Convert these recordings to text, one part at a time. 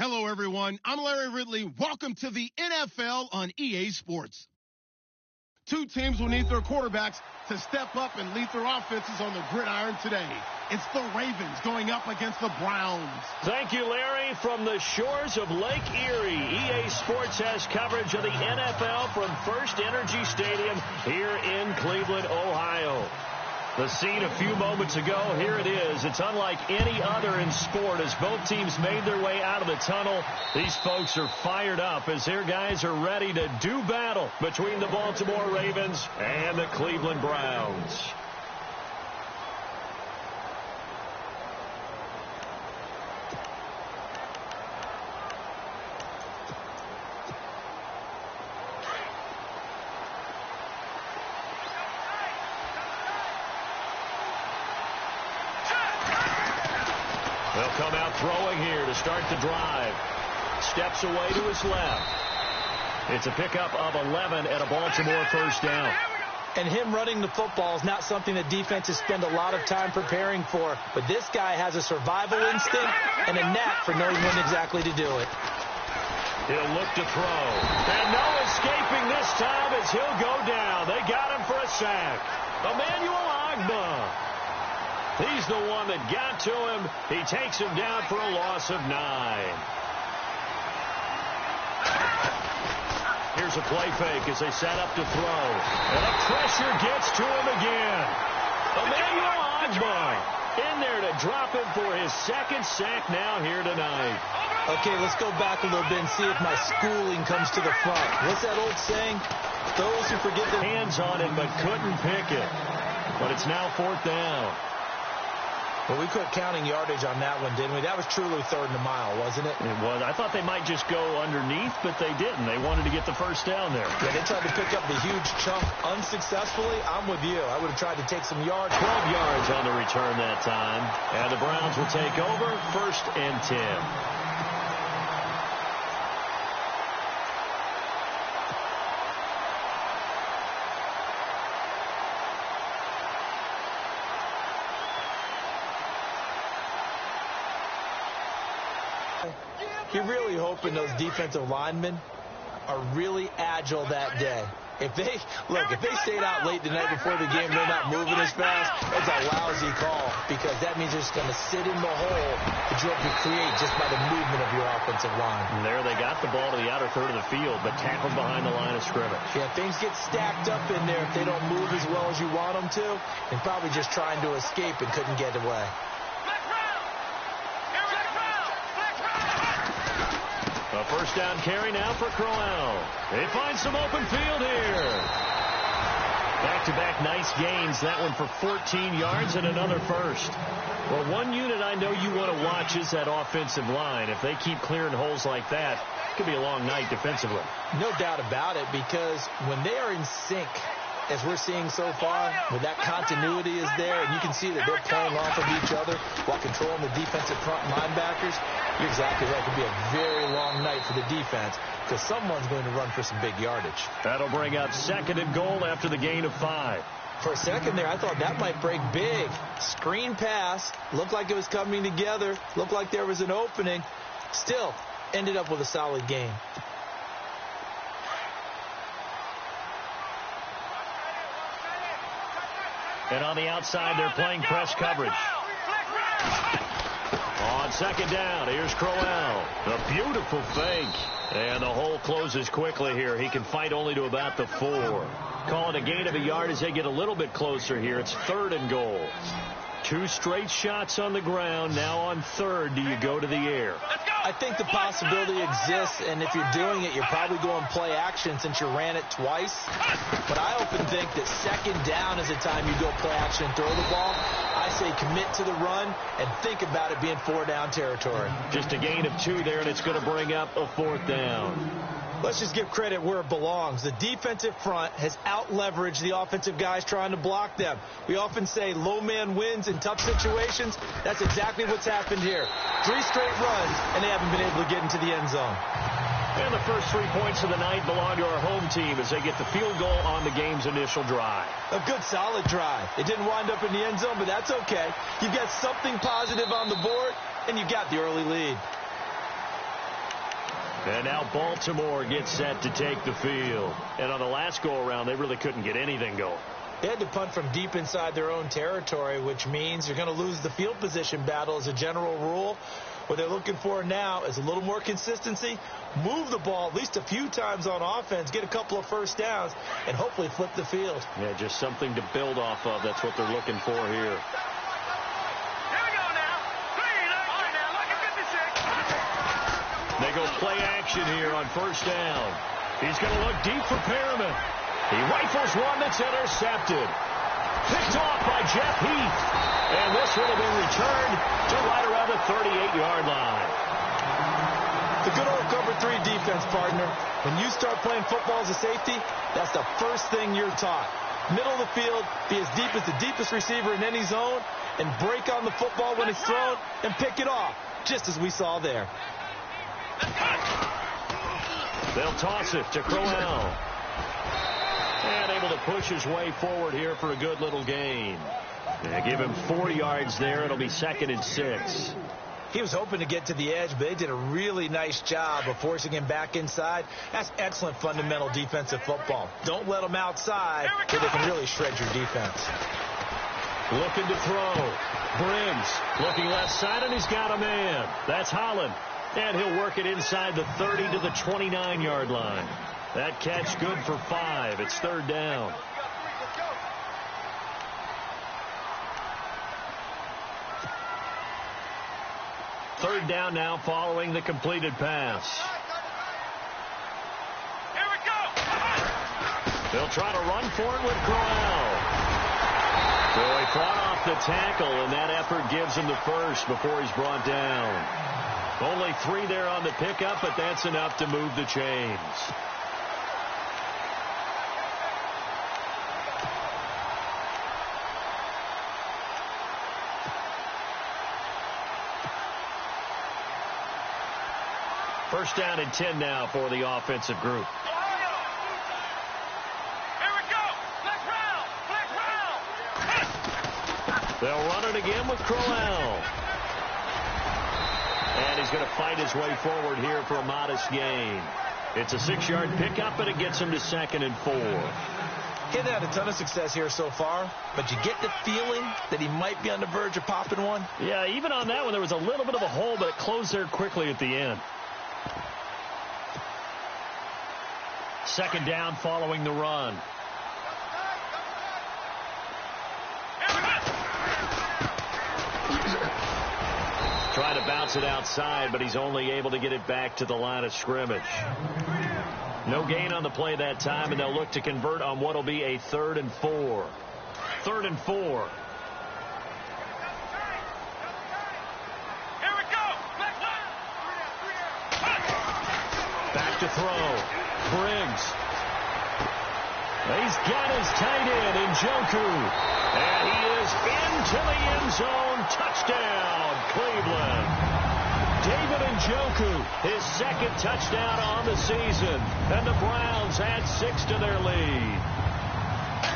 Hello, everyone. I'm Larry Ridley. Welcome to the NFL on EA Sports. Two teams will need their quarterbacks to step up and lead their offenses on the gridiron today. It's the Ravens going up against the Browns. Thank you, Larry. From the shores of Lake Erie, EA Sports has coverage of the NFL from First Energy Stadium here in Cleveland, Ohio. The scene a few moments ago, here it is. It's unlike any other in sport as both teams made their way out of the tunnel. These folks are fired up as their guys are ready to do battle between the Baltimore Ravens and the Cleveland Browns. They'll come out throwing here to start the drive. Steps away to his left. It's a pickup of 11 and a Baltimore first down. And him running the football is not something that defenses spend a lot of time preparing for. But this guy has a survival instinct and a knack for knowing when exactly to do it. He'll look to throw. And no escaping this time as he'll go down. They got him for a sack. Emmanuel Ogbah. He's the one that got to him. He takes him down for a loss of 9. Here's a play fake as they set up to throw. And the pressure gets to him again. Emmanuel Ogbah in there to drop him for his second sack now here tonight. Okay, let's go back a little bit and see if my schooling comes to the front. What's that old saying? Those who forget their hands on it but couldn't pick it. But it's now 4th down. Well, we quit counting yardage on that one, didn't we? That was truly 3rd and a mile, wasn't it? It was. I thought they might just go underneath, but they didn't. They wanted to get the first down there. Yeah, they tried to pick up the huge chunk unsuccessfully. I'm with you. I would have tried to take some yards. 12 yards on the return that time. And the Browns will take over 1st and 10. You're really hoping those defensive linemen are really agile that day. If they stayed out late the night before the game, they're not moving as fast, it's a lousy call because that means they're just going to sit in the hole that you have to create just by the movement of your offensive line. And there they got the ball to the outer third of the field, but tackled behind the line of scrimmage. Yeah, things get stacked up in there if they don't move as well as you want them to, and probably just trying to escape and couldn't get away. A first down carry now for Crowell. They find some open field here. Back-to-back nice gains. That one for 14 yards and another first. Well, one unit I know you want to watch is that offensive line. If they keep clearing holes like that, it could be a long night defensively. No doubt about it, because when they are in sync, as we're seeing so far, when that continuity is there, and you can see that they're playing off of each other while controlling the defensive front linebackers, you're exactly right. It could be a very long night for the defense because someone's going to run for some big yardage. That'll bring up 2nd and goal after the gain of 5. For a second there, I thought that might break big. Screen pass. Looked like it was coming together. Looked like there was an opening. Still, ended up with a solid gain. And on the outside, they're playing press coverage. On 2nd down, here's Crowell. A beautiful fake. And the hole closes quickly here. He can fight only to about the 4. Call it a gain of a yard as they get a little bit closer here. It's 3rd and goal. 2 straight shots on the ground. Now on 3rd, do you go to the air? I think the possibility exists, and if you're doing it, you're probably going play action since you ran it twice. But I often think that 2nd down is the time you go play action and throw the ball. I say commit to the run and think about it being 4-down territory. Just a gain of 2 there, and it's going to bring up a 4th down. Let's just give credit where it belongs. The defensive front has out-leveraged the offensive guys trying to block them. We often say low man wins in tough situations. That's exactly what's happened here. 3 straight runs, and they haven't been able to get into the end zone. And the first 3 points of the night belong to our home team as they get the field goal on the game's initial drive. A good, solid drive. It didn't wind up in the end zone, but that's okay. You've got something positive on the board, and you got the early lead. And now Baltimore gets set to take the field. And on the last go-around, they really couldn't get anything going. They had to punt from deep inside their own territory, which means you're going to lose the field position battle as a general rule. What they're looking for now is a little more consistency, move the ball at least a few times on offense, get a couple of first downs, and hopefully flip the field. Yeah, just something to build off of. That's what they're looking for here. They go play action here on first down. He's going to look deep for Perriman. He rifles one that's intercepted. Picked off by Jeff Heath. And this will have been returned to right around the 38-yard line. The good old cover 3 defense, partner. When you start playing football as a safety, that's the first thing you're taught. Middle of the field, be as deep as the deepest receiver in any zone, and break on the football when it's thrown and pick it off, just as we saw there. They'll toss it to Crowell. And able to push his way forward here for a good little gain. Yeah, give him 4 yards there. It'll be 2nd and 6. He was hoping to get to the edge, but they did a really nice job of forcing him back inside. That's excellent fundamental defensive football. Don't let them outside where they can really shred your defense. Looking to throw. Briggs looking left side, and he's got a man. That's Holland. And he'll work it inside the 30 to the 29-yard line. That catch good for 5. It's 3rd down. Third down now following the completed pass. Here we go. They'll try to run for it with Crowell. So he fought off the tackle, and that effort gives him the first before he's brought down. Only 3 there on the pickup, but that's enough to move the chains. First down and 10 now for the offensive group. Here we go. Black round. They'll run it again with Crowell. And he's going to fight his way forward here for a modest gain. It's a 6-yard pickup, and it gets him to 2nd and 4. He hasn't had a ton of success here so far, but you get the feeling that he might be on the verge of popping one. Yeah, even on that one, there was a little bit of a hole, but it closed there quickly at the end. 2nd down following the run. Trying to bounce it outside, but he's only able to get it back to the line of scrimmage. No gain on the play that time, and they'll look to convert on what will be a 3rd and 4. 3rd and 4. Here we go. Back to throw. Briggs. He's got his tight end in Njoku. And he is into the end zone. Touchdown, Cleveland. David Njoku, his 2nd touchdown on the season. And the Browns add 6 to their lead.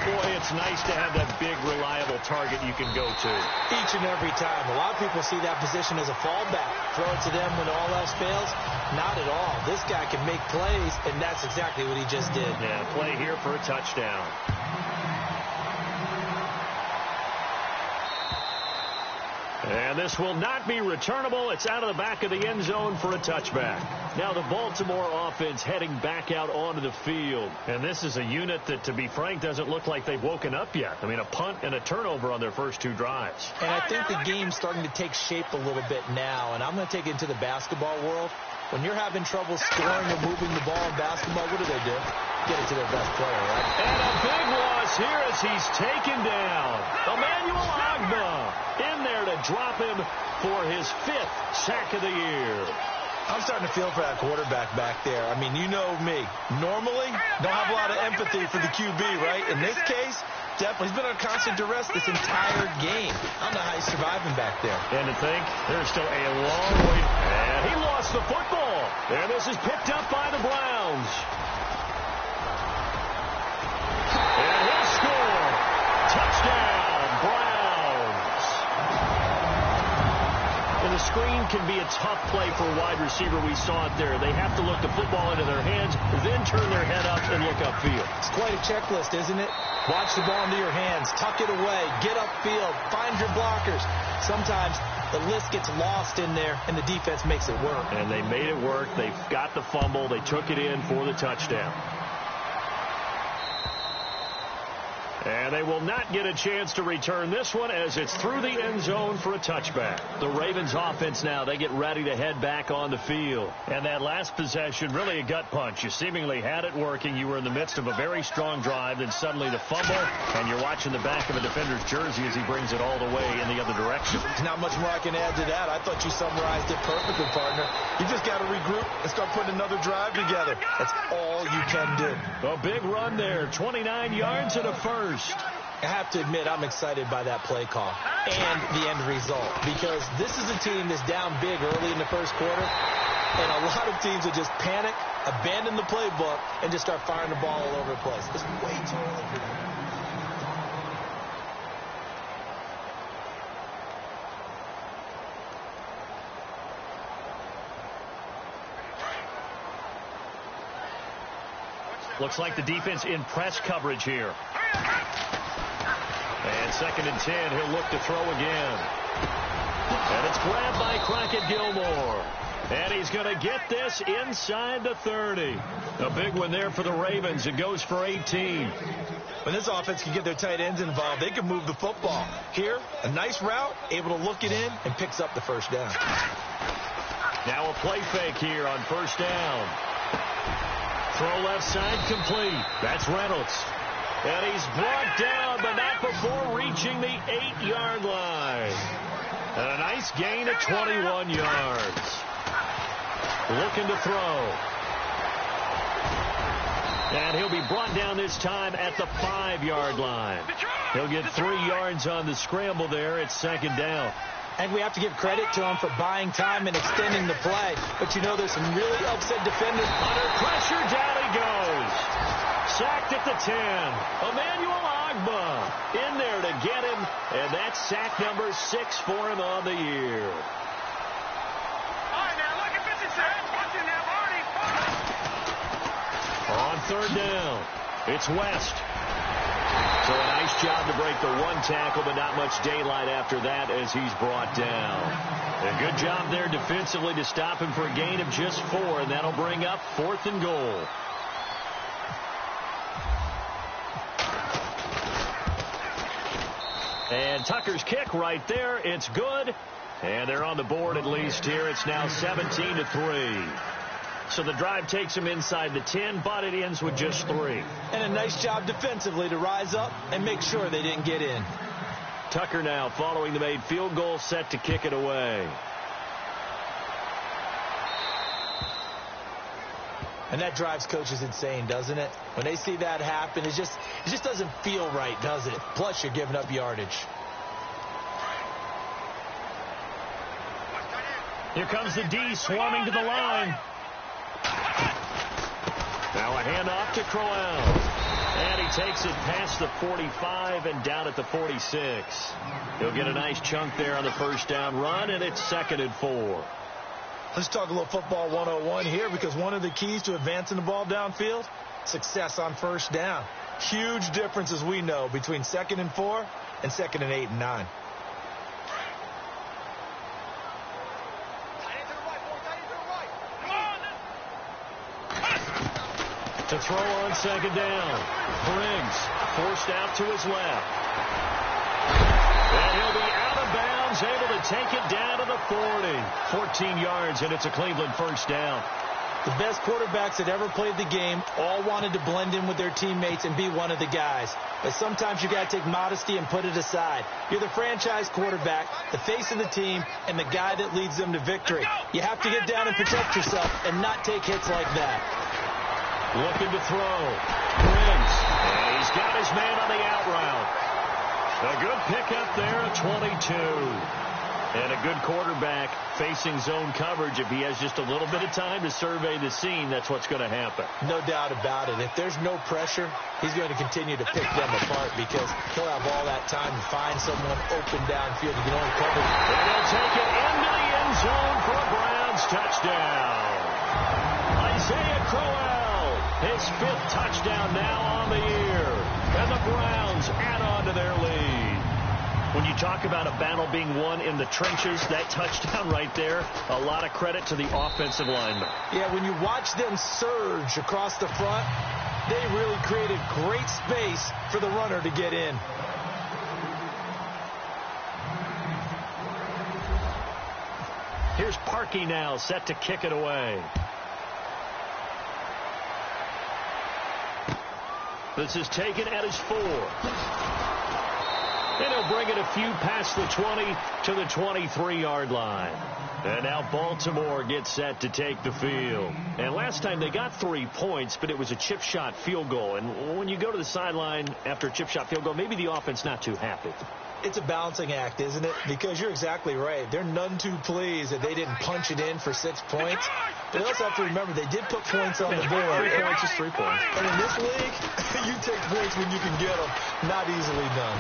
Boy, it's nice to have that big, reliable target you can go to. Each and every time. A lot of people see that position as a fallback. Throw it to them when all else fails. Not at all. This guy can make plays, and that's exactly what he just did. Yeah, play here for a touchdown. And this will not be returnable. It's out of the back of the end zone for a touchback. Now the Baltimore offense heading back out onto the field. And this is a unit that, to be frank, doesn't look like they've woken up yet. I mean, a punt and a turnover on their first 2 drives. And I think the game's starting to take shape a little bit now. And I'm going to take it into the basketball world. When you're having trouble scoring or moving the ball in basketball, what do? Get it to their best player, right? And a big loss here as he's taken down. Emmanuel Ogbah in there to drop him for his 5th sack of the year. I'm starting to feel for that quarterback back there. I mean, you know me. Normally, don't have a lot of empathy for the QB, right? In this case, definitely. He's been under constant duress this entire game. I don't know how he's surviving back there. And to think, there's still a long way. And he lost the football. And this is picked up by the Browns. And he'll score. Touchdown, Browns. And the screen can be a tough play for a wide receiver. We saw it there. They have to look the football into their hands, then turn their head up and look upfield. It's quite a checklist, isn't it? Watch the ball into your hands, tuck it away, get upfield, find your blockers. Sometimes the list gets lost in there, and the defense makes it work. And they made it work. They got the fumble. They took it in for the touchdown. And they will not get a chance to return this one as it's through the end zone for a touchback. The Ravens offense now, they get ready to head back on the field. And that last possession, really a gut punch. You seemingly had it working. You were in the midst of a very strong drive, then suddenly the fumble, and you're watching the back of a defender's jersey as he brings it all the way in the other direction. There's not much more I can add to that. I thought you summarized it perfectly, partner. You just got to regroup and start putting another drive together. That's all you can do. A big run there, 29 yards and a first. I have to admit, I'm excited by that play call and the end result, because this is a team that's down big early in the first quarter, and a lot of teams will just panic, abandon the playbook, and just start firing the ball all over the place. It's way too early for that. Looks like the defense in press coverage here. And 2nd and 10, he'll look to throw again. And it's grabbed by Crockett Gilmore. And he's going to get this inside the 30. A big one there for the Ravens. It goes for 18. When this offense can get their tight ends involved, they can move the football. Here, a nice route, able to look it in, and picks up the first down. Now a play fake here on first down. Throw left side complete. That's Reynolds. And he's brought down, but not before reaching the 8-yard line. And a nice gain of 21 yards. Looking to throw. And he'll be brought down this time at the 5-yard line. He'll get 3 yards on the scramble there. It's 2nd down. And we have to give credit to him for buying time and extending the play. But you know, there's some really upset defenders. Under pressure, down he goes. Sacked at the 10. Emmanuel Agba in there to get him. And that's sack number 6 for him on the year. All right, now look at this. Watch it now, Marty. On 3rd down, it's West. So a nice job to break the 1 tackle, but not much daylight after that as he's brought down. A good job there defensively to stop him for a gain of just 4, and that'll bring up 4th and goal. And Tucker's kick right there. It's good. And they're on the board at least here. It's now 17-3. So the drive takes him inside the 10, but it ends with just 3. And a nice job defensively to rise up and make sure they didn't get in. Tucker now following the made field goal, set to kick it away. And that drives coaches insane, doesn't it? When they see that happen, it just doesn't feel right, does it? Plus, you're giving up yardage. Here comes the D swarming to the line. Now a handoff to Crowell. And he takes it past the 45 and down at the 46. He'll get a nice chunk there on the first down run, and it's 2nd and 4. Let's talk a little football 101 here, because one of the keys to advancing the ball downfield, success on first down. Huge difference, as we know, between 2nd and 4 and 2nd and 8 and 9. To throw on 2nd down. Briggs forced out to his left. And he'll be out of bounds, able to take it down to the 40. 14 yards, and it's a Cleveland first down. The best quarterbacks that ever played the game all wanted to blend in with their teammates and be one of the guys. But sometimes you got to take modesty and put it aside. You're the franchise quarterback, the face of the team, and the guy that leads them to victory. You have to get down and protect yourself and not take hits like that. Looking to throw. Briggs. And he's got his man on the out route. A good pickup there at 22. And a good quarterback facing zone coverage, if he has just a little bit of time to survey the scene, that's what's going to happen. No doubt about it. If there's no pressure, he's going to continue to pick them apart because he'll have all that time to find someone open downfield. He can only cover. And they'll take it into the end zone for a Browns touchdown. Isaiah Crowell, his 5th touchdown now on the year. And the Browns add on to their lead. When you talk about a battle being won in the trenches, that touchdown right there, a lot of credit to the offensive linemen. Yeah, when you watch them surge across the front, they really created great space for the runner to get in. Here's Parkey now, set to kick it away. This is taken at his 4. And he'll bring it a few past the 20 to the 23-yard line. And now Baltimore gets set to take the field. And last time they got 3 points, but it was a chip shot field goal. And when you go to the sideline after a chip shot field goal, maybe the offense not too happy. It's a balancing act, isn't it? Because you're exactly right. They're none too pleased that they didn't punch it in for 6 points. But they also have to remember they did put points on the board. 3 points is 3 points. And in this league, you take points when you can get them. Not easily done.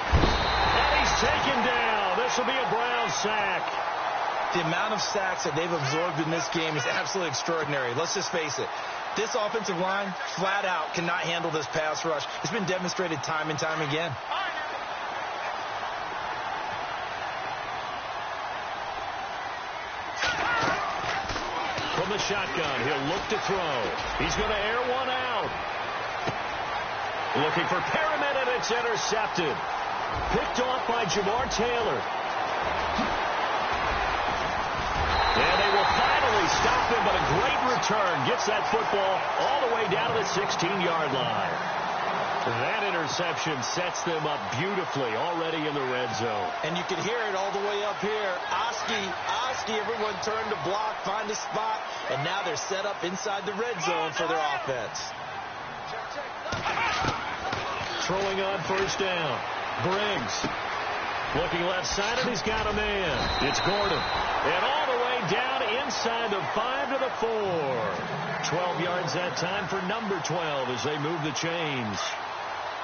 And he's taken down. This will be a Brown sack. The amount of sacks that they've absorbed in this game is absolutely extraordinary. Let's just face it. This offensive line, flat out, cannot handle this pass rush. It's been demonstrated time and time again. From the shotgun, he'll look to throw. He's going to air one out. Looking for Pyramid, and it's intercepted. Picked off by Jamar Taylor. And they will finally stop him, but a great return. Gets that football all the way down to the 16-yard line. That interception sets them up beautifully already in the red zone. And you can hear it all the way up here. Oski, everyone turned to block, find a spot, and now they're set up inside the red zone for their offense. Throwing on first down. Briggs. Looking left side, and he's got a man. It's Gordon. And all the way down inside the 5 to the 4. 12 yards that time for number 12 as they move the chains.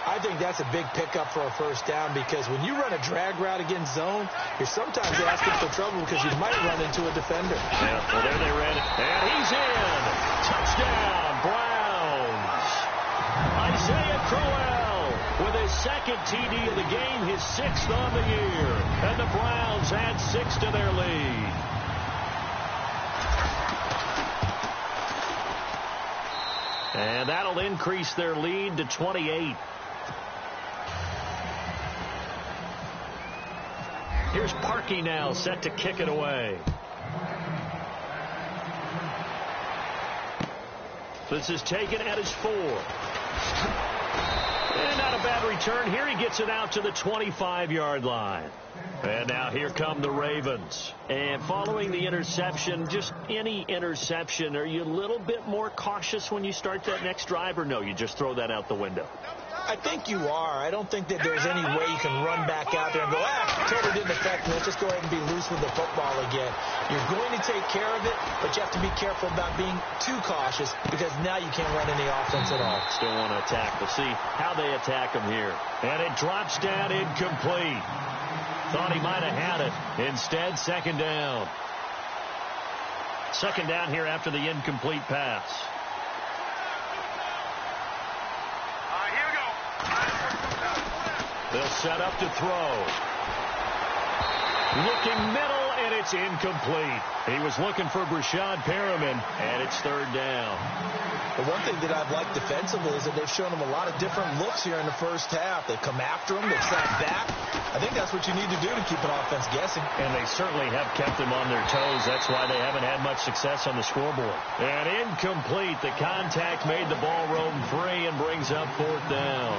I think that's a big pickup for a first down because when you run a drag route against zone, you're sometimes asking for trouble because you might run into a defender. Yeah, well, there they ran it. And he's in. Touchdown, Browns. Isaiah Crowell with his 2nd TD of the game, his 6th on the year. And the Browns add 6 to their lead. And that'll increase their lead to 28. Here's Parkey now, set to kick it away. This is taken at his 4. And not a bad return. Here he gets it out to the 25-yard line. And now here come the Ravens. And following the interception, just any interception, are you a little bit more cautious when you start that next drive, or no, you just throw that out the window? I think you are. I don't think that there's any way you can run back out there and go, totally didn't affect me. Let's just go ahead and be loose with the football again. You're going to take care of it, but you have to be careful about being too cautious because now you can't run any offense at all. Still want to attack. We'll see how they attack him here. And it drops down incomplete. Thought he might have had it. Instead, 2nd down. 2nd down here after the incomplete pass. They'll set up to throw. Looking middle, and it's incomplete. He was looking for Brashad Perriman, and it's 3rd down. The one thing that I've liked defensively is that they've shown him a lot of different looks here in the first half. They've come after him. They've sat back. I think that's what you need to do to keep an offense guessing. And they certainly have kept them on their toes. That's why they haven't had much success on the scoreboard. And incomplete. The contact made the ball roam free and brings up 4th down.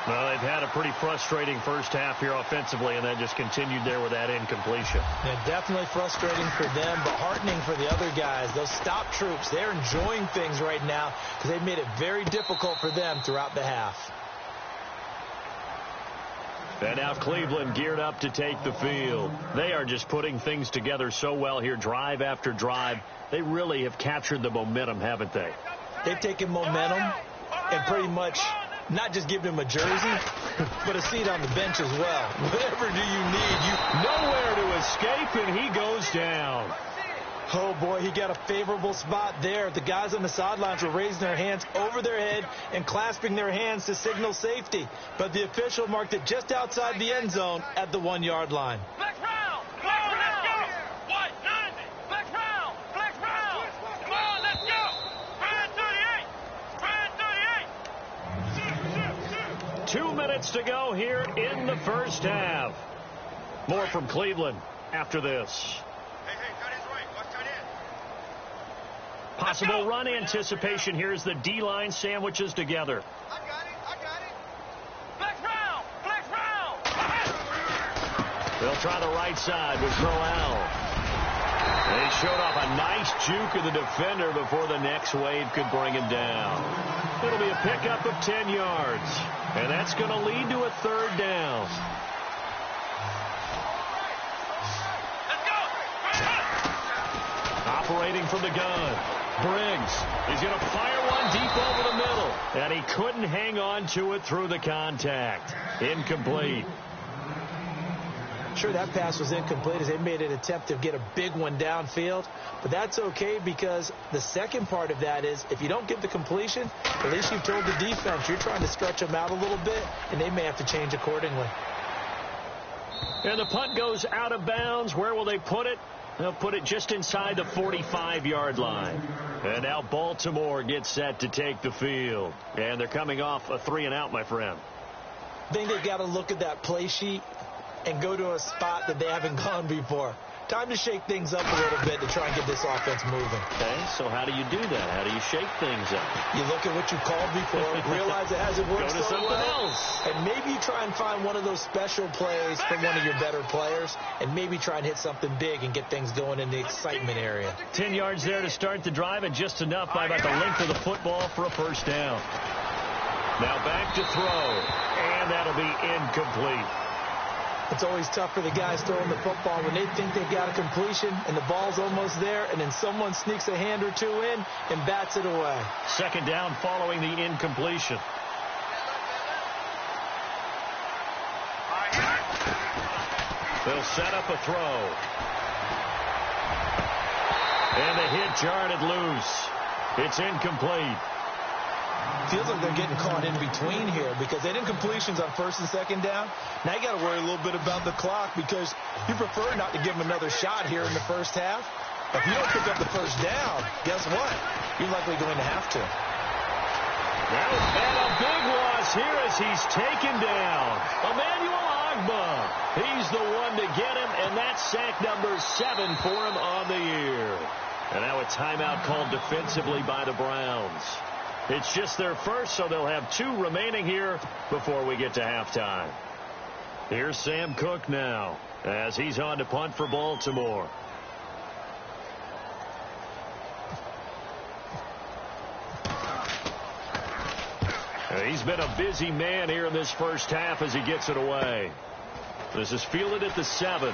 Well, they've had a pretty frustrating first half here offensively, and then just continued there with that incompletion. Yeah, definitely frustrating for them, but heartening for the other guys. Those stop troops, they're enjoying things right now because they've made it very difficult for them throughout the half. And now Cleveland geared up to take the field. They are just putting things together so well here, drive after drive. They really have captured the momentum, haven't they? They've taken momentum and pretty much not just given him a jersey, but a seat on the bench as well. Whatever do you need? Nowhere to escape, and he goes down. Oh, boy, he got a favorable spot there. The guys on the sidelines were raising their hands over their head and clasping their hands to signal safety. But the official marked it just outside the end zone at the 1-yard line. Flex round! Come on, let's go! What? 90! Flex round! Flex round! Come on, let's go! Brand 38! Brand 38! 2 minutes to go here in the first half. More from Cleveland after this. Possible run anticipation here as the D-line sandwiches together. I got it. Flex round! Flex round! They'll try the right side with Crowell. They showed off a nice juke of the defender before the next wave could bring him down. It'll be a pickup of 10 yards, and that's going to lead to a third down. Let's go! Operating from the gun. Briggs. He's going to fire one deep over the middle. And he couldn't hang on to it through the contact. Incomplete. Sure, that pass was incomplete as they made an attempt to get a big one downfield. But that's okay because the second part of that is if you don't get the completion, at least you've told the defense you're trying to stretch them out a little bit, and they may have to change accordingly. And the punt goes out of bounds. Where will they put it? They'll put it just inside the 45-yard line. And now Baltimore gets set to take the field. And they're coming off a 3-and-out, my friend. I think they've got to look at that play sheet and go to a spot that they haven't gone before. Time to shake things up a little bit to try and get this offense moving. Okay, so how do you do that? How do you shake things up? You look at what you called before, realize it hasn't worked Go to so something well, else. and maybe you try and find one of those special plays from one of your better players, and maybe try and hit something big and get things going in the excitement area. 10 yards there to start the drive, and just enough by about the length of the football for a first down. Now back to throw, and that'll be incomplete. It's always tough for the guys throwing the football when they think they've got a completion and the ball's almost there, and then someone sneaks a hand or two in and bats it away. Second down following the incompletion. They'll set up a throw. And the hit jarred it loose. It's incomplete. Feels like they're getting caught in between here because they did incompletions on first and second down. Now you got to worry a little bit about the clock because you prefer not to give them another shot here in the first half. If you don't pick up the first down, guess what? You're likely going to have to. And a big loss here as he's taken down. Emmanuel Agba. He's the one to get him, and that's sack number 7 for him on the year. And now a timeout called defensively by the Browns. It's just their first, so they'll have 2 remaining here before we get to halftime. Here's Sam Cook now as he's on to punt for Baltimore. He's been a busy man here in this first half as he gets it away. This is fielded at the 7.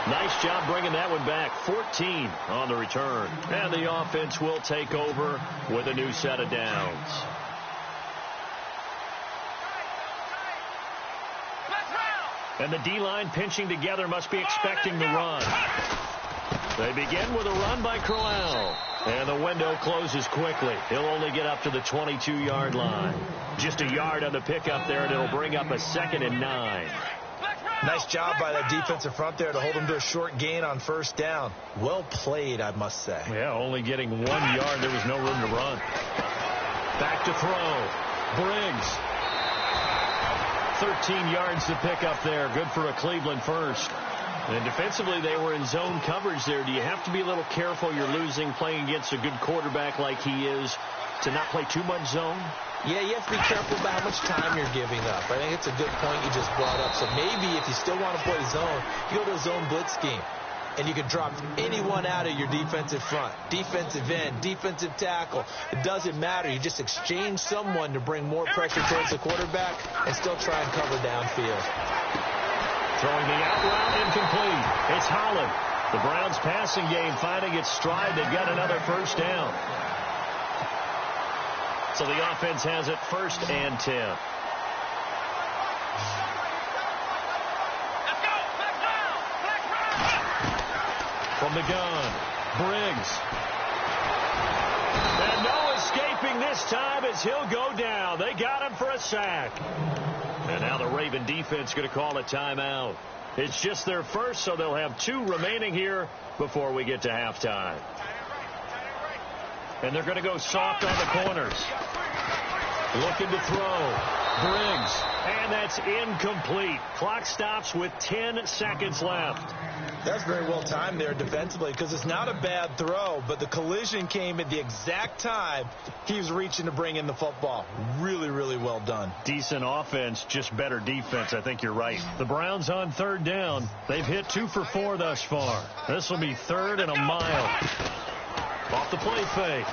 Nice job bringing that one back. 14 on the return. And the offense will take over with a new set of downs. And the D-line pinching together must be expecting the run. They begin with a run by Crowell. And the window closes quickly. He'll only get up to the 22-yard line. Just a yard on the pickup there, and it'll bring up a 2nd and 9. Nice job by that defensive front there to hold him to a short gain on first down. Well played, I must say. Yeah, only getting 1 yard. There was no room to run. Back to throw. Briggs. 13 yards to pick up there. Good for a Cleveland first. And defensively, they were in zone coverage there. Do you have to be a little careful? You're losing playing against a good quarterback like he is to not play too much zone? Yeah, you have to be careful about how much time you're giving up. I think it's a good point you just brought up. So maybe if you still want to play zone, you go to a zone blitz scheme. and you can drop anyone out of your defensive front. Defensive end, defensive tackle. It doesn't matter. You just exchange someone to bring more pressure towards the quarterback and still try and cover downfield. Throwing the out route incomplete. It's Holland. The Browns passing game finding its stride. They've got another first down. So the offense has it 1st and 10. Let's go. Black round. From the gun, Briggs. And no escaping this time as he'll go down. They got him for a sack. And now the Raven defense going to call a timeout. It's just their first, so they'll have 2 remaining here before we get to halftime. And they're going to go soft on the corners. Looking to throw. Briggs. And that's incomplete. Clock stops with 10 seconds left. That's very well timed there defensively because it's not a bad throw, but the collision came at the exact time he was reaching to bring in the football. Really, really well done. Decent offense, just better defense. I think you're right. The Browns on 3rd down. They've hit 2 for 4 thus far. This will be 3rd and a mile. Off the play fake.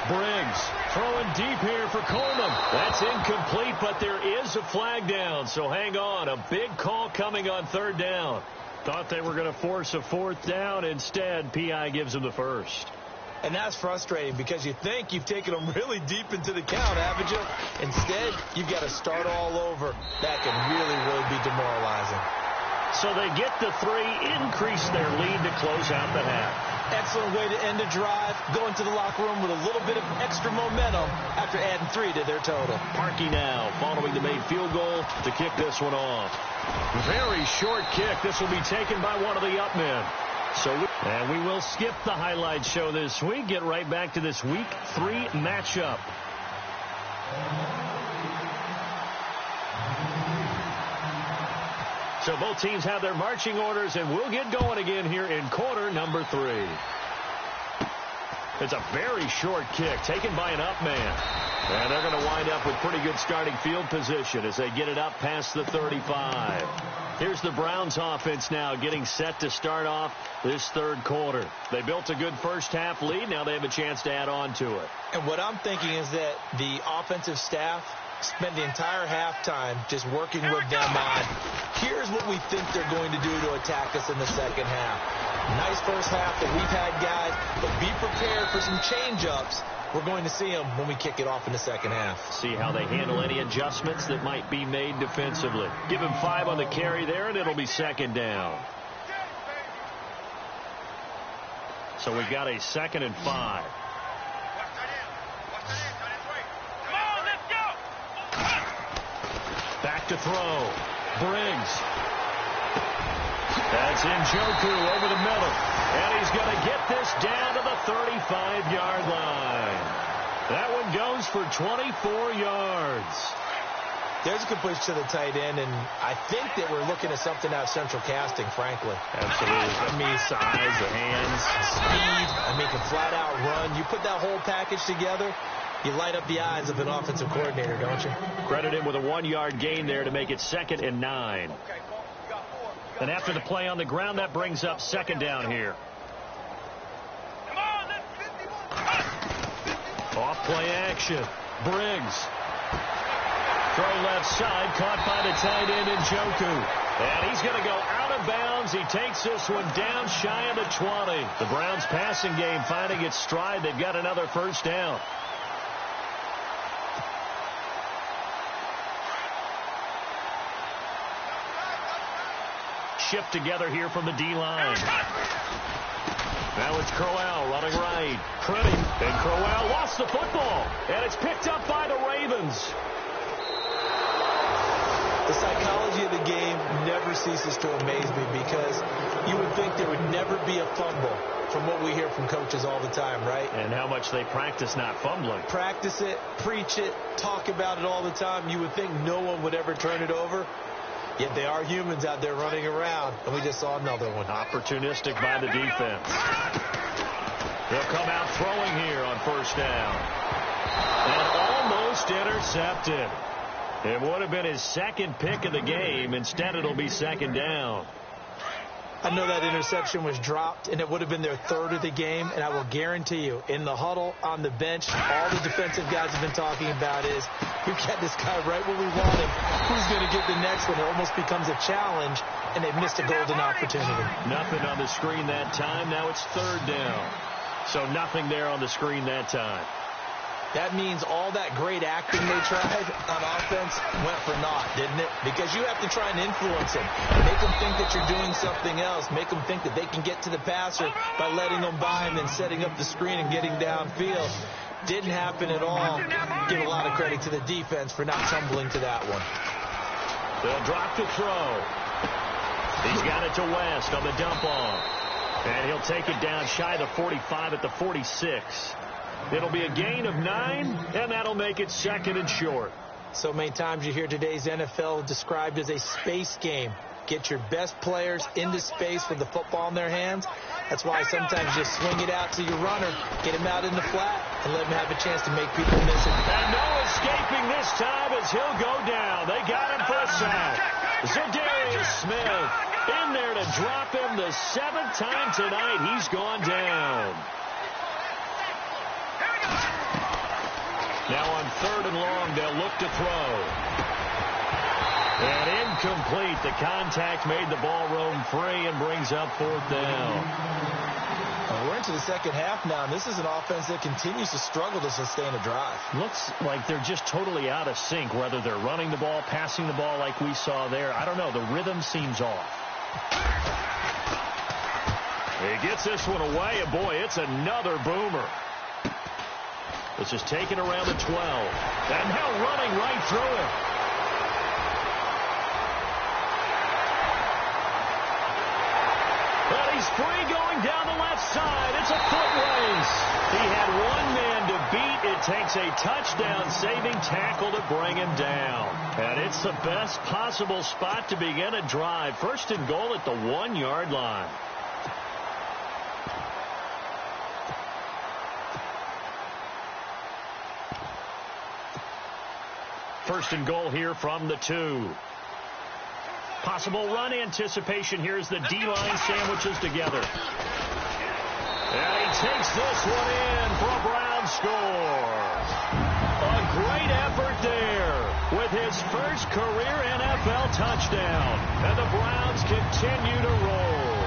Briggs throwing deep here for Coleman. That's incomplete, but there is a flag down, so hang on. A big call coming on 3rd down. Thought they were going to force a 4th down. Instead, P.I. gives them the first. And that's frustrating because you think you've taken them really deep into the count, haven't you? Instead, you've got to start all over. That can really, really be demoralizing. So they get the 3, increase their lead to close out the half. Excellent way to end a drive. Go into the locker room with a little bit of extra momentum after adding 3 to their total. Parkey now following the made field goal to kick this one off. Very short kick. This will be taken by one of the up men. And we will skip the highlight show this week. Get right back to this week 3 matchup. So both teams have their marching orders, and we'll get going again here in quarter number 3. It's a very short kick taken by an up man. And they're going to wind up with pretty good starting field position as they get it up past the 35. Here's the Browns offense now getting set to start off this 3rd quarter. They built a good first half lead. Now they have a chance to add on to it. And what I'm thinking is that the offensive staff spend the entire halftime just working with them on, here's what we think they're going to do to attack us in the second half. Nice first half that we've had, guys, but be prepared for some change-ups. We're going to see them when we kick it off in the second half. See how they handle any adjustments that might be made defensively. Give him 5 on the carry there, and it'll be 2nd down. So we've got a 2nd and 5. Back to throw. Briggs. That's Njoku over the middle. And he's going to get this down to the 35-yard line. That one goes for 24 yards. There's a completion to the tight end, and I think that we're looking at something out of central casting, frankly. Absolutely. I mean, size, the hands, speed. I mean, can flat out run. You put that whole package together, you light up the eyes of an offensive coordinator, don't you? Credit him with a 1-yard gain there to make it 2nd and 9. And after the play on the ground, that brings up 2nd down here. Off play action. Briggs. Throw left side, caught by the tight end Njoku. And he's going to go out of bounds. He takes this one down shy of the 20. The Browns passing game finding its stride. They've got another first down. Shift together here from the D-line. Now it's Crowell running right. Pretty. And Crowell lost the football. And it's picked up by the Ravens. The psychology of the game never ceases to amaze me because you would think there would never be a fumble from what we hear from coaches all the time, right? And how much they practice not fumbling. Practice it, preach it, talk about it all the time. You would think no one would ever turn it over. Yet they are humans out there running around, and we just saw another one. Opportunistic by the defense. They'll come out throwing here on first down. And almost intercepted. It would have been his 2nd pick of the game. Instead, it'll be 2nd down. I know that interception was dropped, and it would have been their third of the game, and I will guarantee you, in the huddle, on the bench, all the defensive guys have been talking about is, we've got this guy right where we want him. Who's going to get the next one? It almost becomes a challenge, and they've missed a golden opportunity. Nothing on the screen that time. Now it's third down. So nothing there on the screen that time. That means all that great acting they tried on offense went for naught, didn't it? Because you have to try and influence them. Make them think that you're doing something else. Make them think that they can get to the passer by letting them by and then setting up the screen and getting downfield. Didn't happen at all. Give a lot of credit to the defense for not tumbling to that one. They'll drop to throw. He's got it to West on the dump off. And he'll take it down shy of the 45 at the 46. It'll be a gain of 9, and that'll make it second and short. So many times you hear today's NFL described as a space game. Get your best players into space with the football in their hands. That's why sometimes you swing it out to your runner, get him out in the flat, and let him have a chance to make people miss it. And no escaping this time as he'll go down. They got him for a sack. Zadarius Smith in there to drop him the 7th time tonight. He's gone down. Now on 3rd and long, they'll look to throw. And incomplete. The contact made the ball roam free and brings up 4th down. We're into the second half now, and this is an offense that continues to struggle to sustain a drive. Looks like they're just totally out of sync, whether they're running the ball, passing the ball like we saw there. I don't know. The rhythm seems off. He gets this one away, and boy, it's another boomer. This is taken around the 12. And now running right through it. But he's free going down the left side. It's a foot race. He had one man to beat. It takes a touchdown-saving tackle to bring him down. And it's the best possible spot to begin a drive. 1st and goal at the 1-yard line. First and goal here from the 2. Possible run anticipation here as the D-line sandwiches together. And he takes this one in for a Brown score. A great effort there with his first career NFL touchdown. And the Browns continue to roll.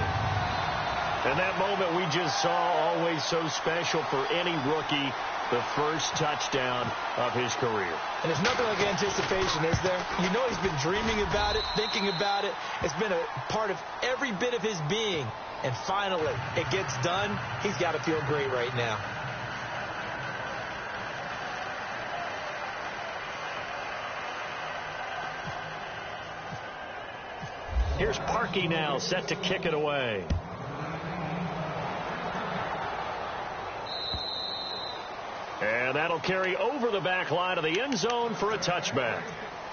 And that moment we just saw, always so special for any rookie. The first touchdown of his career. And there's nothing like anticipation, is there? You know he's been dreaming about it, thinking about it. It's been a part of every bit of his being. And finally, it gets done. He's got to feel great right now. Here's Parkey now, set to kick it away. And that'll carry over the back line of the end zone for a touchback.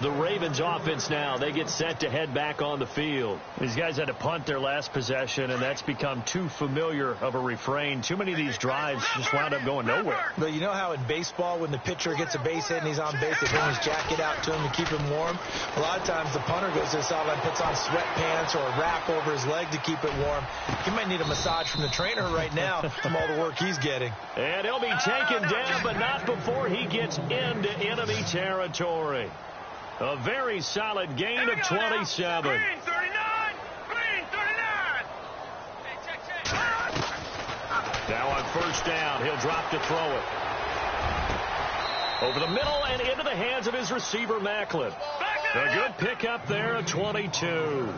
The Ravens offense now, they get set to head back on the field. These guys had to punt their last possession, and that's become too familiar of a refrain. Too many of these drives just wound up going nowhere. But you know how in baseball, when the pitcher gets a base hit and he's on base, they bring his jacket out to him to keep him warm? A lot of times the punter goes to the sideline, puts on sweatpants or a wrap over his leg to keep it warm. He might need a massage from the trainer right now from all the work he's getting. And he'll be taken down, but not before he gets into enemy territory. A very solid gain of 27. Green 39! Green 39! Now on 1st down, he'll drop to throw it. Over the middle and into the hands of his receiver, Macklin. A good pickup there at 22.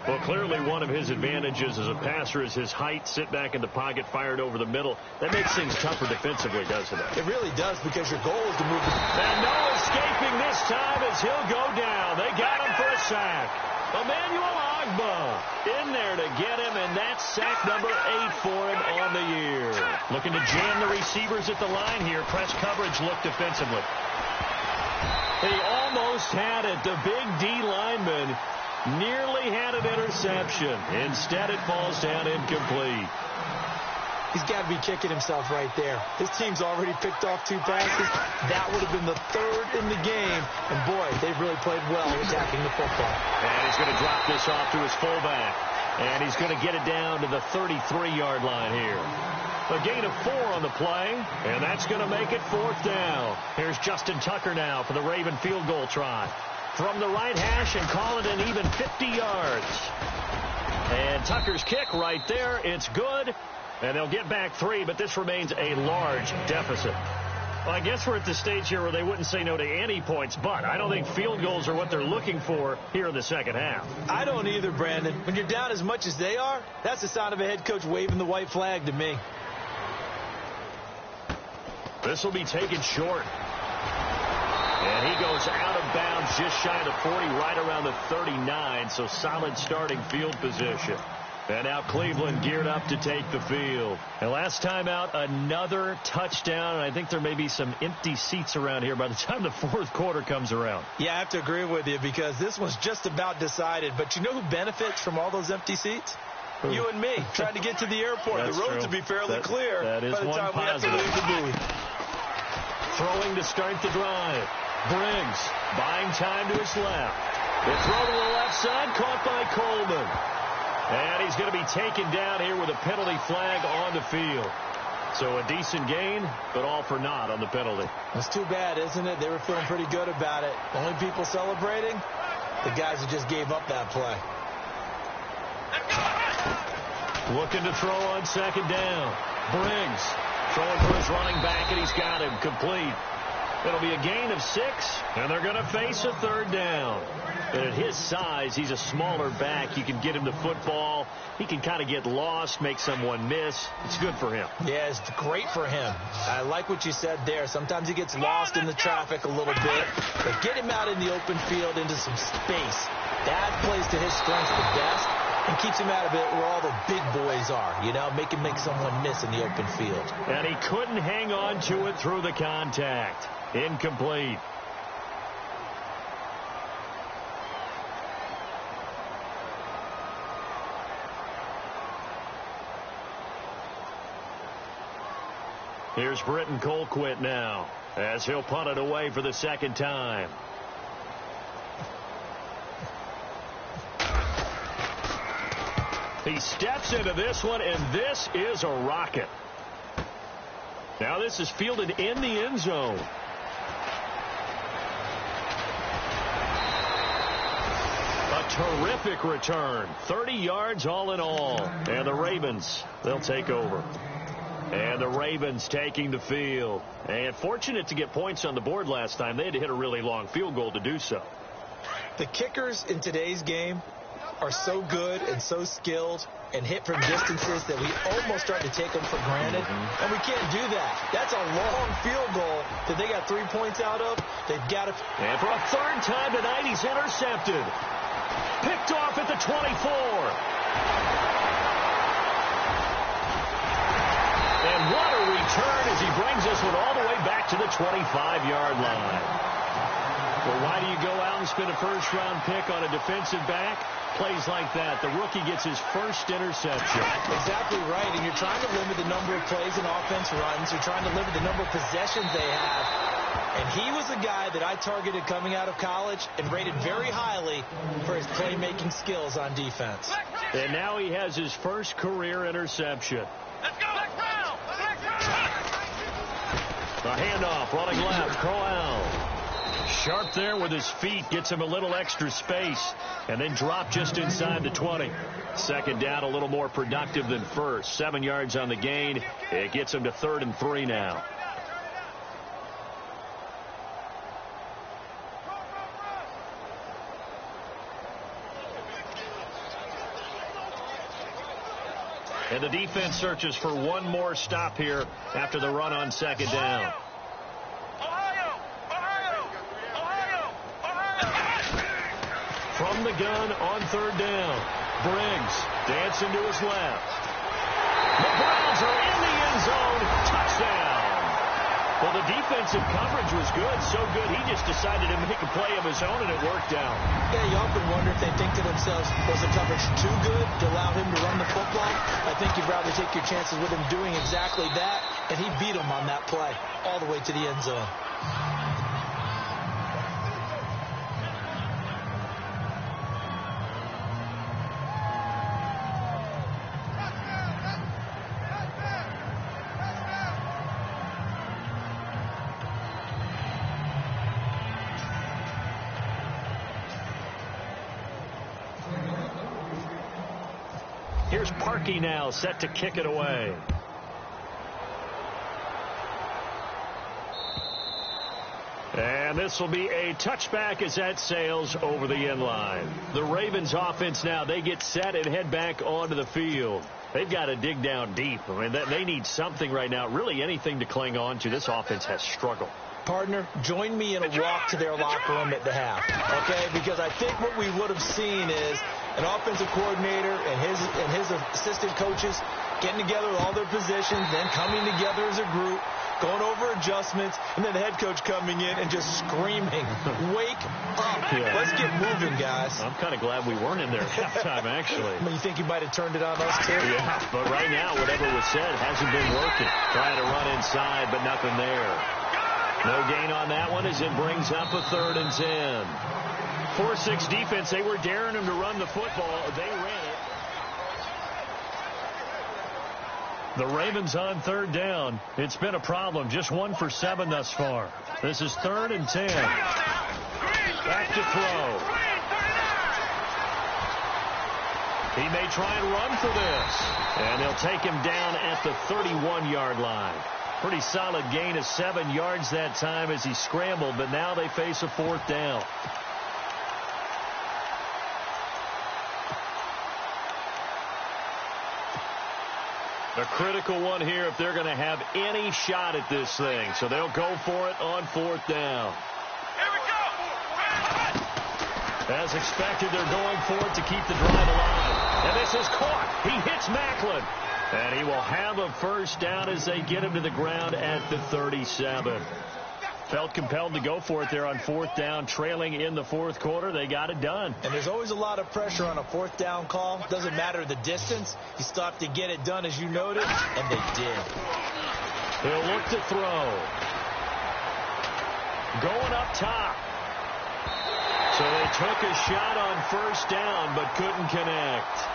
Well, clearly one of his advantages as a passer is his height. Sit back in the pocket, fired over the middle. That makes things tougher defensively, doesn't it? It really does, because your goal is to move the... And no escaping this time as he'll go down. They got him for a sack. Emmanuel Ogbah in there to get him, and that's sack number 8 for him on the year. Looking to jam the receivers at the line here. Press coverage look defensively. He almost had it. The big D lineman nearly had an interception. Instead, it falls down incomplete. He's got to be kicking himself right there. His team's already picked off 2 passes. That would have been the 3rd in the game. And, boy, they've really played well attacking the football. And he's going to drop this off to his fullback. And he's going to get it down to the 33-yard line here. A gain of 4 on the play, and that's going to make it 4th down. Here's Justin Tucker now for the Raven field goal try. From the right hash and call it an even 50 yards. And Tucker's kick right there. It's good. And they'll get back 3, but this remains a large deficit. Well, I guess we're at the stage here where they wouldn't say no to any points, but I don't think field goals are what they're looking for here in the second half. I don't either, Brandon. When you're down as much as they are, that's the sign of a head coach waving the white flag to me. This will be taken short. And he goes out of bounds just shy of the 40, right around the 39, so solid starting field position. And now Cleveland geared up to take the field. And last time out, another touchdown. And I think there may be some empty seats around here by the time the 4th quarter comes around. Yeah, I have to agree with you because this was just about decided. But you know who benefits from all those empty seats? Who? You and me, trying to get to the airport. The roads will be fairly clear that is by the time we have to leave the booth. Throwing to start the drive. Briggs buying time to his left. The throw to the left side, caught by Coleman. And he's going to be taken down here with a penalty flag on the field. So a decent gain, but all for naught on the penalty. It's too bad, isn't it? They were feeling pretty good about it. Only people celebrating, the guys who just gave up that play. Looking to throw on second down. Briggs throwing for his running back, and he's got him complete. It'll be a gain of 6, and they're going to face a 3rd down. And at his size, he's a smaller back. You can get him the football. He can kind of get lost, make someone miss. It's good for him. Yeah, it's great for him. I like what you said there. Sometimes he gets lost in the traffic a little bit. But get him out in the open field into some space. That plays to his strengths the best and keeps him out of it where all the big boys are. You know, make him make someone miss in the open field. And he couldn't hang on to it through the contact. Incomplete. Here's Britton Colquitt now as he'll punt it away for the 2nd time. He steps into this one, and this is a rocket. Now this is fielded in the end zone. A terrific return. 30 yards all in all. And the Ravens, they'll take over. And the Ravens taking the field. And fortunate to get points on the board last time. They had to hit a really long field goal to do so. The kickers in today's game are so good and so skilled and hit from distances that we almost start to take them for granted. And we can't do that. That's a long field goal that they got 3 points out of. They've got to. And for a 3rd time tonight, he's intercepted. Picked off at the 24. And what a return as he brings us one all the way back to the 25-yard line. Well, why do you go out and spend a first-round pick on a defensive back? Plays like that. The rookie gets his first interception. Exactly right. And you're trying to limit the number of plays and offense runs. You're trying to limit the number of possessions they have. And he was a guy that I targeted coming out of college and rated very highly for his playmaking skills on defense. And now he has his first career interception. Let's go! The handoff, running left, Crowell. Sharp there with his feet, gets him a little extra space, and then drop just inside the 20. 2nd down, a little more productive than first. 7 yards on the gain. It gets him to 3rd and 3 now. And the defense searches for one more stop here after the run on 2nd down. From the gun on 3rd down. Briggs dancing to his left. The Browns are in the end zone. Touchdown. Well, the defensive coverage was good, so good he just decided to make a play of his own, and it worked out. Yeah, you often wonder if they think to themselves, was the coverage too good to allow him to run the football? I think you'd rather take your chances with him doing exactly that, and he beat him on that play all the way to the end zone. Here's Parkey now, set to kick it away. And this will be a touchback as that sails over the end line. The Ravens offense now, they get set and head back onto the field. They've got to dig down deep. I mean, they need something right now, really anything to cling on to. This offense has struggled. Partner, join me in a walk to their locker room at the half, okay? Because I think what we would have seen is an offensive coordinator and his assistant coaches getting together with all their positions, then coming together as a group, going over adjustments, and then the head coach coming in and just screaming, wake up. Yeah. Let's get moving, guys. I'm kind of glad we weren't in there at halftime, actually. I mean, you think he might have turned it on us, too? Yeah, but right now, whatever was said hasn't been working. Trying to run inside, but nothing there. No gain on that one as it brings up a 3rd and 10. 4-6 defense. They were daring him to run the football. They ran it. The Ravens on 3rd down. It's been a problem. Just 1 for 7 thus far. This is 3rd and 10. Back to throw. He may try and run for this. And they'll take him down at the 31-yard line. Pretty solid gain of 7 yards that time as he scrambled, but now they face a 4th down. A critical one here if they're going to have any shot at this thing. So they'll go for it on 4th down. Here we go. As expected, they're going for it to keep the drive alive. And this is caught. He hits Macklin. And he will have a 1st down as they get him to the ground at the 37. Felt compelled to go for it there on 4th down, trailing in the 4th quarter. They got it done. And there's always a lot of pressure on a 4th down call. Doesn't matter the distance. You still have to get it done, as you noted, and they did. They'll look to throw. Going up top. So they took a shot on 1st down, but couldn't connect.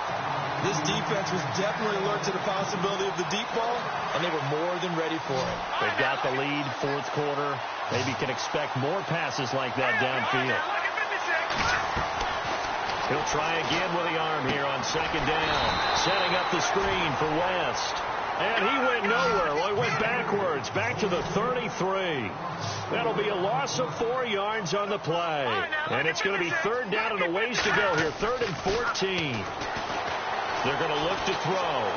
This defense was definitely alert to the possibility of the deep ball, and they were more than ready for it. They've got the lead, 4th quarter. Maybe can expect more passes like that downfield. He'll try again with the arm here on 2nd down. Setting up the screen for West. And he went nowhere. Well, he went backwards, back to the 33. That'll be a loss of 4 yards on the play. And it's going to be 3rd down and a ways to go here. 3rd and 14. They're going to look to throw.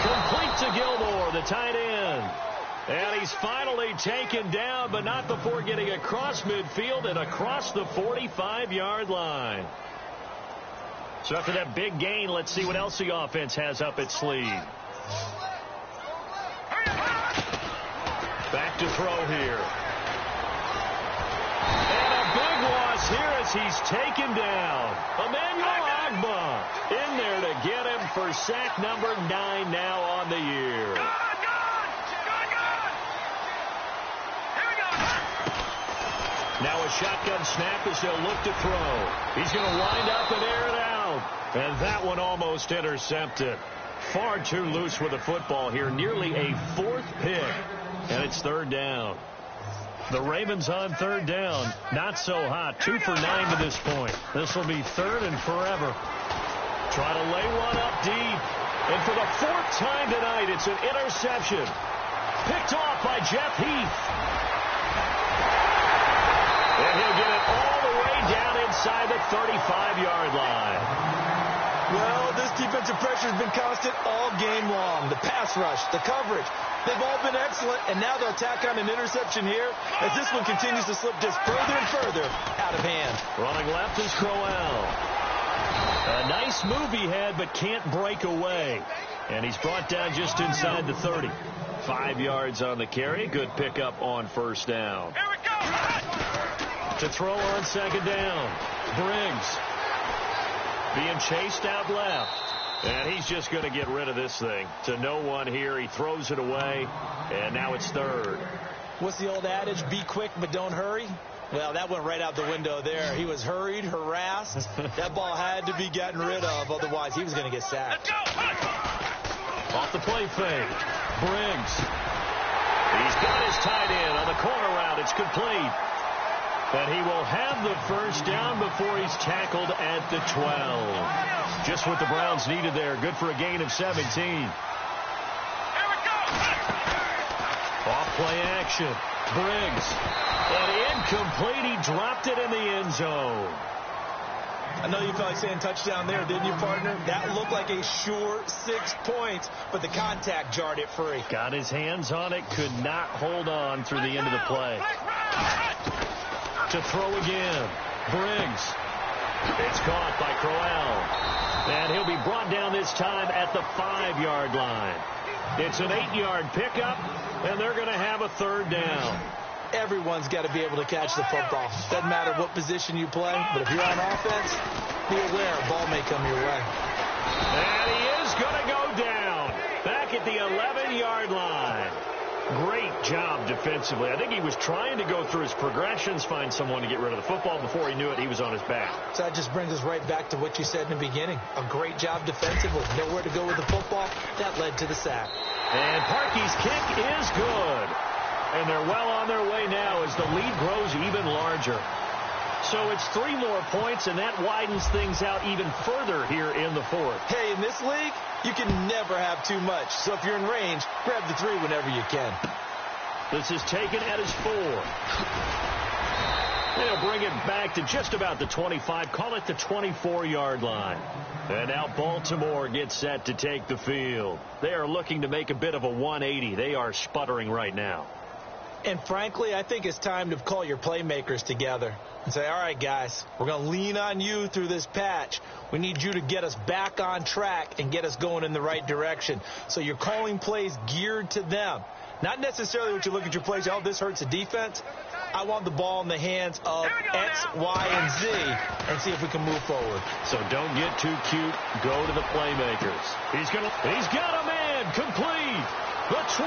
Complete to Gilmore, the tight end. And he's finally taken down, but not before getting across midfield and across the 45-yard line. So after that big gain, let's see what else the offense has up its sleeve. Back to throw here. And a big loss here as he's taken down. Emmanuel Agba in there to get him for sack number 9 now on the year. Now a shotgun snap as they'll look to throw. He's going to wind up and air it out. And that one almost intercepted. Far too loose with the football here. Nearly a 4th pick. And it's 3rd down. The Ravens on 3rd down. Not so hot. 2 for 9 to this point. This will be 3rd and forever. Try to lay one up deep. And for the 4th time tonight, it's an interception. Picked off by Jeff Heath. And he'll get it all the way down inside the 35-yard line. Well, this defensive pressure has been constant all game long. The pass rush, the coverage, they've all been excellent, and now they'll tack on an interception here as this one continues to slip just further and further out of hand. Running left is Crowell. A nice move he had, but can't break away. And he's brought down just inside the 30. 5 yards on the carry. Good pickup on 1st down. Here we go. To throw on 2nd down. Briggs being chased out left. And he's just going to get rid of this thing. To no one here. He throws it away. And now it's 3rd. What's the old adage? Be quick, but don't hurry. Well, that went right out the window there. He was hurried, harassed. That ball had to be gotten rid of. Otherwise, he was going to get sacked. Off the play fake. Briggs. He's got his tight end on the corner route. It's complete. And he will have the first down before he's tackled at the 12. Just what the Browns needed there. Good for a gain of 17. Off play action. Briggs. And incomplete. He dropped it in the end zone. I know you felt like saying touchdown there, didn't you, partner? That looked like a sure 6 points, but the contact jarred it free. Got his hands on it. Could not hold on through the end of the play. To throw again. Briggs. It's caught by Crowell. And he'll be brought down this time at the 5-yard line. It's an 8-yard pickup, and they're going to have a third down. Everyone's got to be able to catch the football. Doesn't matter what position you play, but if you're on offense, be aware a ball may come your way. And he is going to go down back at the 11-yard line. Great job defensively. I think he was trying to go through his progressions, find someone to get rid of the football. Before he knew it, he was on his back. So that just brings us right back to what you said in the beginning. A great job defensively. Nowhere to go with the football. That led to the sack. And Parkey's kick is good. And they're well on their way now as the lead grows even larger. So it's 3 more points, and that widens things out even further here in the fourth. Hey, in this league, you can never have too much. So if you're in range, grab the 3 whenever you can. This is taken at his 4. They'll bring it back to just about the 25. Call it the 24-yard line. And now Baltimore gets set to take the field. They are looking to make a bit of a 180. They are sputtering right now. And frankly, I think it's time to call your playmakers together and say, all right, guys, we're going to lean on you through this patch. We need you to get us back on track and get us going in the right direction. So you're calling plays geared to them. Not necessarily what you look at your plays, oh, this hurts the defense. I want the ball in the hands of X, Y, and Z and see if we can move forward. So don't get too cute. Go to the playmakers. He's got a man complete. The 20,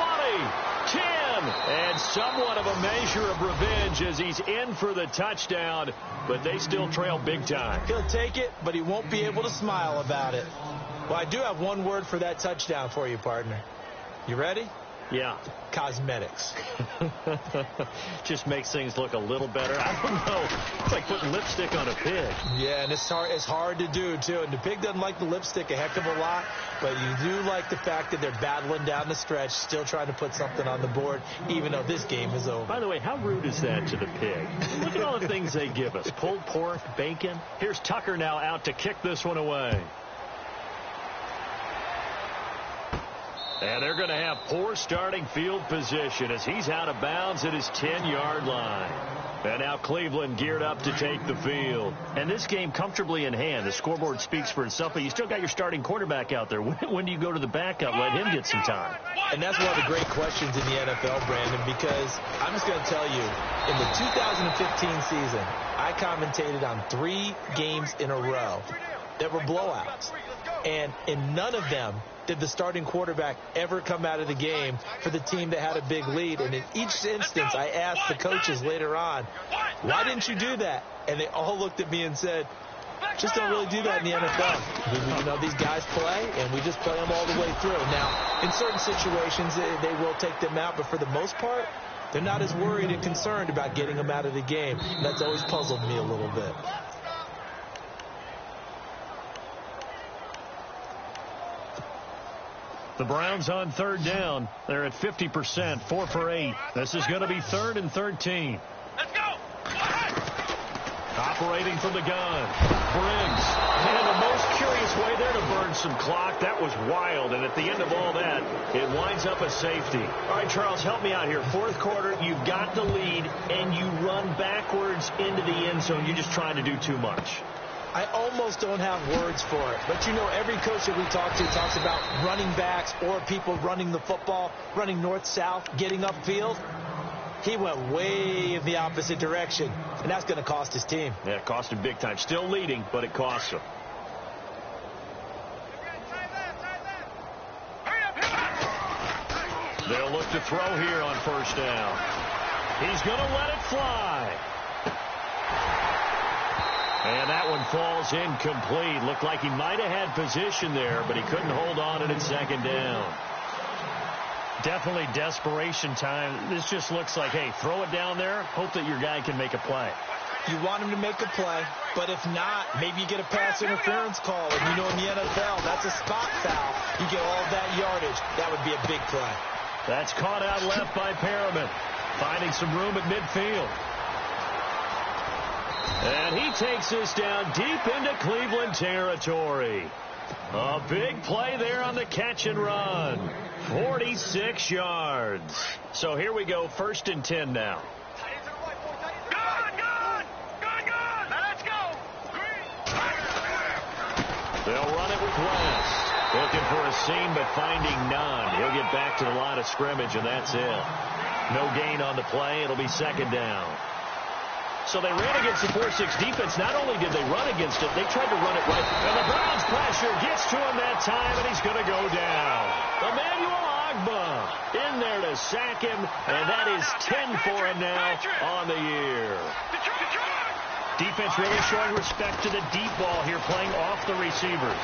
10, and somewhat of a measure of revenge as he's in for the touchdown, but they still trail big time. He'll take it, but he won't be able to smile about it. Well, I do have one word for that touchdown for you, partner. You ready? Yeah. Cosmetics. Just makes things look a little better. I don't know. It's like putting lipstick on a pig. Yeah, and it's hard to do, too. And the pig doesn't like the lipstick a heck of a lot, but you do like the fact that they're battling down the stretch, still trying to put something on the board, even though this game is over. By the way, how rude is that to the pig? Look at all the things they give us. Pulled pork, bacon. Here's Tucker now out to kick this one away. And they're going to have poor starting field position as he's out of bounds at his 10-yard line. And now Cleveland geared up to take the field. And this game comfortably in hand. The scoreboard speaks for itself, but you still got your starting quarterback out there. When do you go to the backup? Let him get some time. And that's one of the great questions in the NFL, Brandon, because I'm just going to tell you, in the 2015 season, I commentated on 3 games in a row that were blowouts. And in none of them did the starting quarterback ever come out of the game for the team that had a big lead. And in each instance, I asked the coaches later on, why didn't you do that? And they all looked at me and said, just don't really do that in the NFL. You know, these guys play, and we just play them all the way through. Now, in certain situations, they will take them out, but for the most part, they're not as worried and concerned about getting them out of the game. And that's always puzzled me a little bit. The Browns on third down. They're at 50%, 4 for 8. This is going to be 3rd and 13. Let's go. Operating from the gun. Briggs. And the most curious way there to burn some clock. That was wild. And at the end of all that, it winds up a safety. All right, Charles, help me out here. 4th quarter, you've got the lead, and you run backwards into the end zone. You're just trying to do too much. I almost don't have words for it. But, you know, every coach that we talk to talks about running backs or people running the football, running north-south, getting upfield. He went way in the opposite direction, and that's going to cost his team. Yeah, it cost him big time. Still leading, but it costs him. They'll look to throw here on 1st down. He's going to let it fly. And that one falls incomplete. Looked like he might have had position there, but he couldn't hold on at 2nd down. Definitely desperation time. This just looks like, hey, throw it down there, hope that your guy can make a play. You want him to make a play, but if not, maybe you get a pass interference call. And you know in the NFL, that's a spot foul. You get all of that yardage. That would be a big play. That's caught out left by Perriman. Finding some room at midfield. And he takes this down deep into Cleveland territory. A big play there on the catch and run. 46 yards. So here we go, 1st and 10 now. Let's go. They'll run it with West. Looking for a seam, but finding none. He'll get back to the line of scrimmage, and that's it. No gain on the play. It'll be 2nd down. So they ran against the 4-6 defense. Not only did they run against it, they tried to run it right. And the Browns pressure gets to him that time, and he's going to go down. Emmanuel Ogbah in there to sack him, and that is 10 for him now on the year. Defense really showing respect to the deep ball here, playing off the receivers.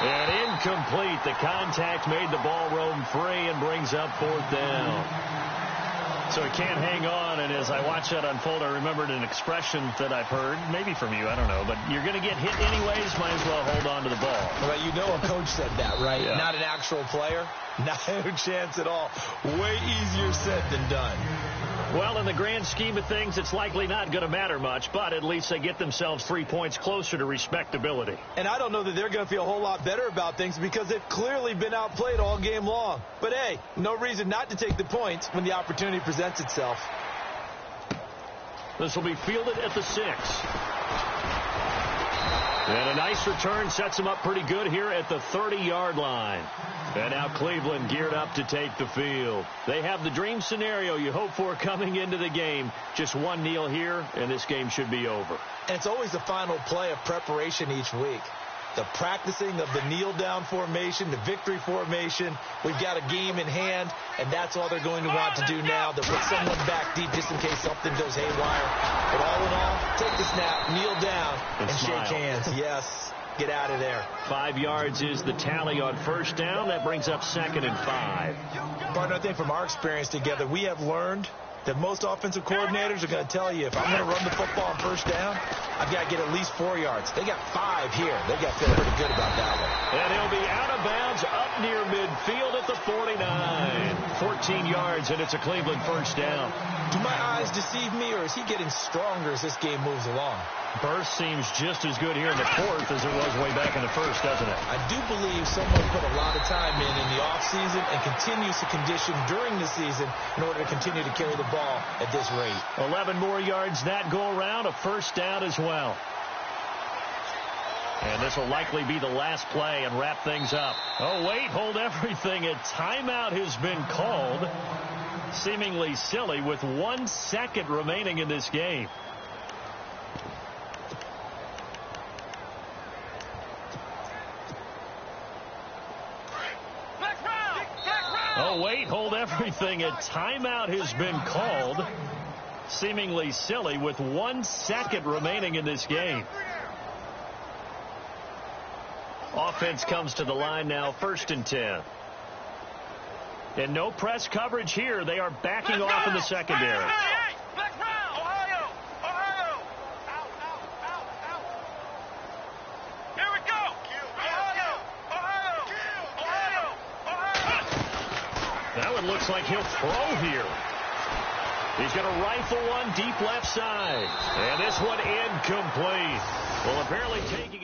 And incomplete. The contact made the ball roam free and brings up 4th down. So he can't hang on, and as I watched that unfold, I remembered an expression that I've heard, maybe from you, I don't know, but you're going to get hit anyways, might as well hold on to the ball. Well, you know a coach said that, right? Yeah. Not an actual player. Not a chance at all. Way easier said than done. Well, in the grand scheme of things, it's likely not going to matter much, but at least they get themselves 3 points closer to respectability. And I don't know that they're going to feel a whole lot better about things because they've clearly been outplayed all game long. But, hey, no reason not to take the points when the opportunity presents itself. This will be fielded at the 6. And a nice return sets them up pretty good here at the 30-yard line. And now Cleveland geared up to take the field. They have the dream scenario you hope for coming into the game. Just one kneel here, and this game should be over. And it's always the final play of preparation each week. The practicing of the kneel-down formation, the victory formation. We've got a game in hand, and that's all they're going to want to do now. They'll put someone back deep just in case something goes haywire. But all in all, take the snap, kneel down, and shake hands. Yes, get out of there. 5 yards is the tally on 1st down. That brings up 2nd and 5. Partner, I think from our experience together, we have learned that most offensive coordinators are going to tell you, if I'm going to run the football on 1st down, I've got to get at least 4 yards. They got 5 here. They got to feel pretty good about that one. And he'll be out of bounds up near midfield at the 49. 14 yards, and it's a Cleveland 1st down. Do my eyes deceive me, or is he getting stronger as this game moves along? Burst seems just as good here in the 4th as it was way back in the 1st, doesn't it? I do believe someone put a lot of time in the offseason and continues to condition during the season in order to continue to carry the ball at this rate. 11 more yards that go around, a 1st down as well. And this will likely be the last play and wrap things up. Oh, wait, hold everything. A timeout has been called. Seemingly silly with 1 second remaining in this game. Oh, wait, hold everything. A timeout has been called. Seemingly silly with 1 second remaining in this game. Offense comes to the line now, 1st and 10. And no press coverage here. They are backing off in the secondary. Now it looks like he'll throw here. He's going to rifle one deep left side. And this one incomplete. Well, apparently taking